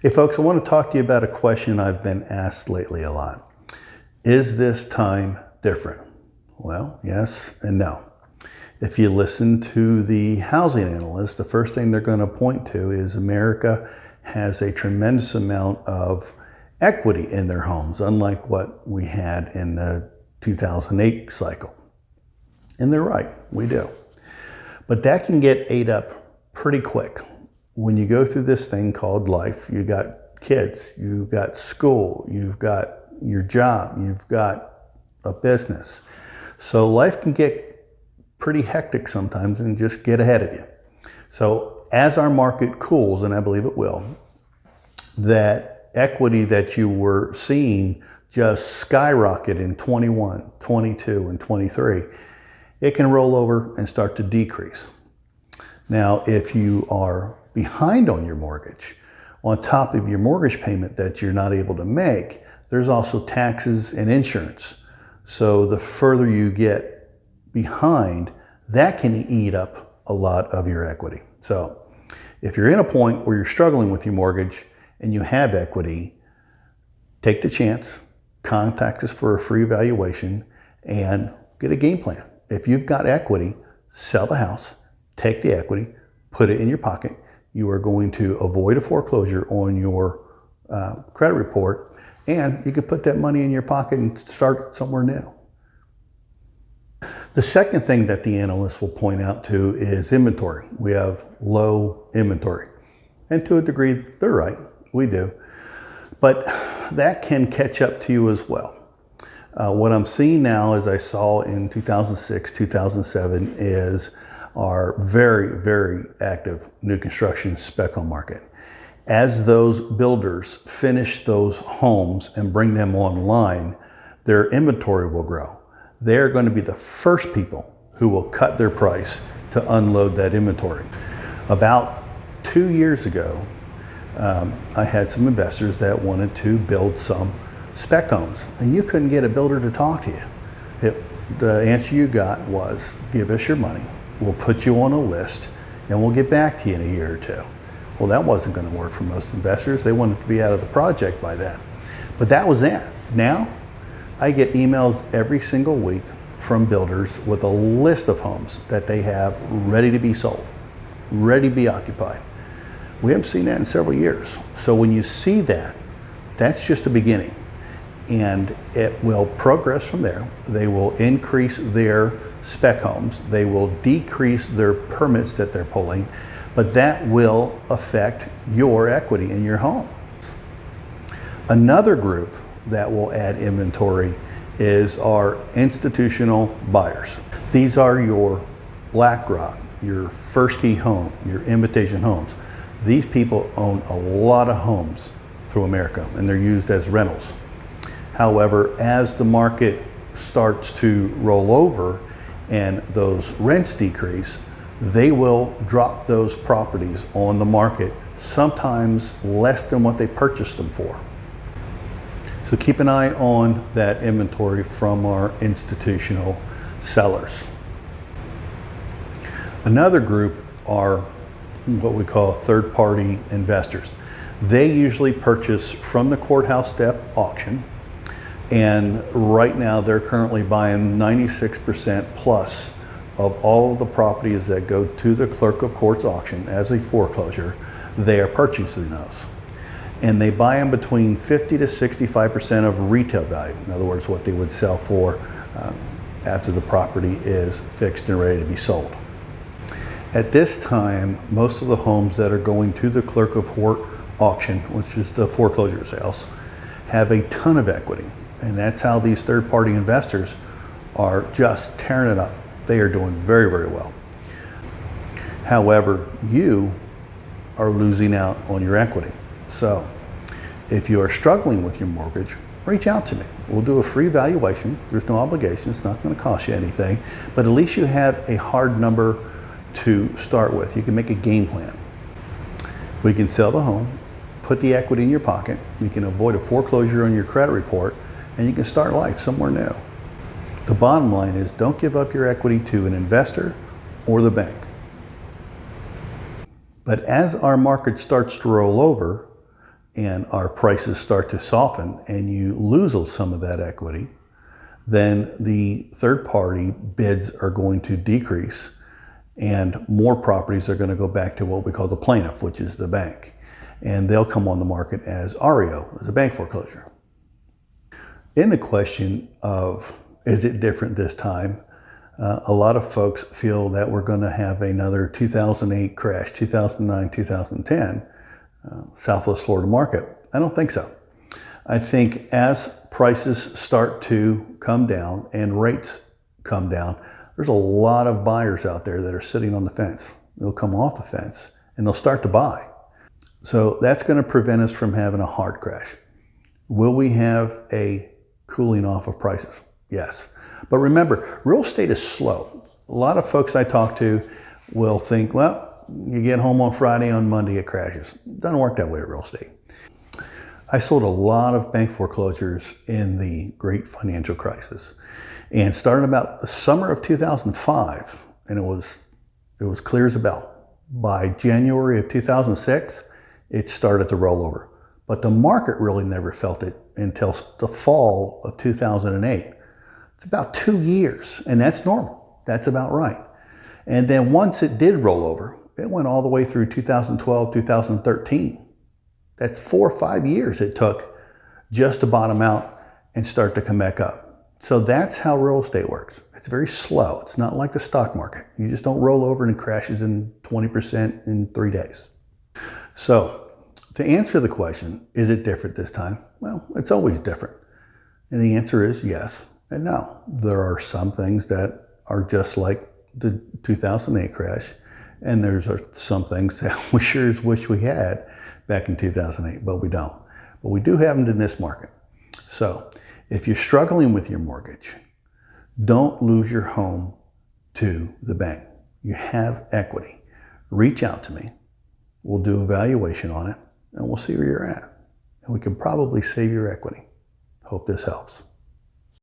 Hey folks, I want to talk to you about a question I've been asked lately a lot. Is this time different? Well, yes and no. If you listen to the housing analysts, the first thing they're going to point to is America has a tremendous amount of equity in their homes, unlike what we had in the 2008 cycle. And they're right, we do. But that can get ate up pretty quick. When you go through this thing called life, you got kids, you've got school, you've got your job, you've got a business. So life can get pretty hectic sometimes and just get ahead of you. So as our market cools, and I believe it will, that equity that you were seeing just skyrocket in 21, 22, and 23, it can roll over and start to decrease. Now, if you are behind on your mortgage, on top of your mortgage payment that you're not able to make, there's also taxes and insurance. So the further you get behind, that can eat up a lot of your equity. So if you're in a point where you're struggling with your mortgage and you have equity, take the chance, contact us for a free evaluation, and get a game plan. If you've got equity, sell the house, take the equity, put it in your pocket. You are going to avoid a foreclosure on your credit report, and you could put that money in your pocket and start somewhere new. The second thing that the analysts will point out to is inventory. We have low inventory. And to a degree, they're right, we do. But that can catch up to you as well. What I'm seeing now, as I saw in 2006, 2007, is our very, very active new construction spec home market. As those builders finish those homes and bring them online, their inventory will grow. They're going to be the first people who will cut their price to unload that inventory. About 2 years ago, I had some investors that wanted to build some spec homes, and you couldn't get a builder to talk to you. The answer you got was, give us your money, we'll put you on a list, and we'll get back to you in a year or two. Well, that wasn't going to work for most investors. They wanted to be out of the project by then. But that was then. Now, I get emails every single week from builders with a list of homes that they have ready to be sold, ready to be occupied. We haven't seen that in several years. So when you see that, that's just the beginning. And it will progress from there. They will increase their spec homes. They will decrease their permits that they're pulling, but that will affect your equity in your home. Another group that will add inventory is our institutional buyers. These are your BlackRock, your First Key Home, your Invitation Homes. These people own a lot of homes through America, and they're used as rentals. However, as the market starts to roll over and those rents decrease, they will drop those properties on the market, sometimes less than what they purchased them for. So keep an eye on that inventory from our institutional sellers. Another group are what we call third-party investors. They usually purchase from the courthouse step auction, and right now they're currently buying 96% plus of all of the properties that go to the clerk of court's auction as a foreclosure. They are purchasing those. And they buy them between 50 to 65% of retail value. In other words, what they would sell for after the property is fixed and ready to be sold. At this time, most of the homes that are going to the clerk of court auction, which is the foreclosure sales, have a ton of equity. And that's how these third-party investors are just tearing it up. They are doing very, very well. However, you are losing out on your equity. So if you are struggling with your mortgage, reach out to me. We'll do a free evaluation. There's no obligation. It's not going to cost you anything. But at least you have a hard number to start with. You can make a game plan. We can sell the home, put the equity in your pocket. You can avoid a foreclosure on your credit report, and you can start life somewhere new. The bottom line is, don't give up your equity to an investor or the bank. But as our market starts to roll over and our prices start to soften and you lose some of that equity, then the third party bids are going to decrease and more properties are going to go back to what we call the plaintiff, which is the bank. And they'll come on the market as REO, as a bank foreclosure. In the question of, is it different this time? A lot of folks feel that we're going to have another 2008 crash, 2009, 2010, Southwest Florida market. I don't think so. I think as prices start to come down and rates come down, there's a lot of buyers out there that are sitting on the fence. They'll come off the fence and they'll start to buy. So that's going to prevent us from having a hard crash. Will we have a cooling off of prices? Yes. But remember, real estate is slow. A lot of folks I talk to will think, well, you get home on Friday, on Monday it crashes. It doesn't work that way at real estate. I sold a lot of bank foreclosures in the great financial crisis. And started about the summer of 2005, and it was clear as a bell. By January of 2006, it started to roll over. But the market really never felt it until the fall of 2008. It's about 2 years, and that's normal. That's about right. And then once it did roll over, it went all the way through 2012, 2013. That's 4 or 5 years it took just to bottom out and start to come back up. So that's how real estate works. It's very slow. It's not like the stock market. You just don't roll over and it crashes in 20% in 3 days. So to answer the question, is it different this time? Well, it's always different. And the answer is yes and no. There are some things that are just like the 2008 crash, and there's some things that we sure wish we had back in 2008, but we don't. But we do have them in this market. So if you're struggling with your mortgage, don't lose your home to the bank. You have equity. Reach out to me. We'll do a valuation on it, and we'll see where you're at. And we can probably save your equity. Hope this helps.